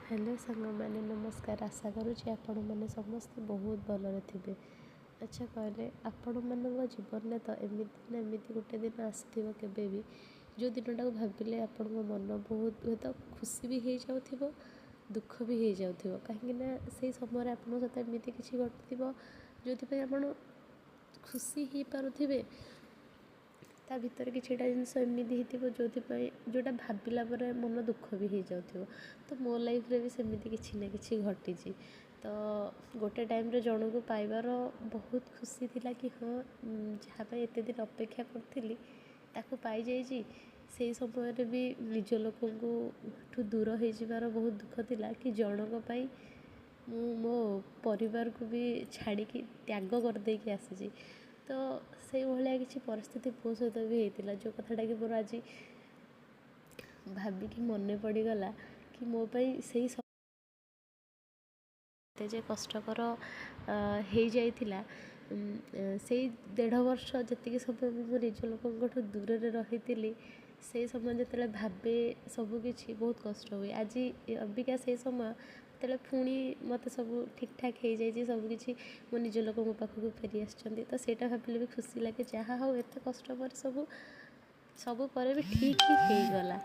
Hello साଙ୍ଗमाने नमस्कार। आशा करुँची आपण मैंने समस्ते बहुत भलरे थे। अच्छा कहले आपण मान जीवन में तो एमती ना एमती गोटे दिन आसो के भी जो दिनटा को भाविले आपण मन बहुत हुए तो खुशी भी हो जाऊ दुख भी हो जाऊ कहीं से समय आप सहित एमती किसी घटि जो आप खुशी हो पारे ता भीतर किसी जिनस एमती हो जोटा भाविला मन दुख भी हो जाऊ। तो मो लाइफ रे भी सेमती किसी ना कि घटी तो गोटे टाइम रे जन को पाइबार बहुत खुशी थिला कि हाँ जहाँ एत दिन अपेक्षा करी ताकू पाई जाइए। से समय भी निज लोक दूर हो जाबार बहुत दुख थिला कि जनक पाई मो परिवार को भी छाड़ी त्याग करदे आसी। तो से भाया किसी परिस्थिति मो सहित भी होता जो कथाटा कि मोर आज भाविकी मन पड़गला कि मो पाई से जे कष्टकर हो जाइथिला से 1.5 वर्ष जी समय मो निज लोक दूर रही से समय जो भावे सबकि बहुत कष्ट हुए। आज अबिका से समय जो पुणी मत सब ठीक ठाक हो जाए सबकि मो निज लोक मो पाखक फेरी आसछन्ति। तो सेटा भाविले भी खुशी लगे जहाँ हो एत कष्ट पर सब पर भी ठीक ही हो गला।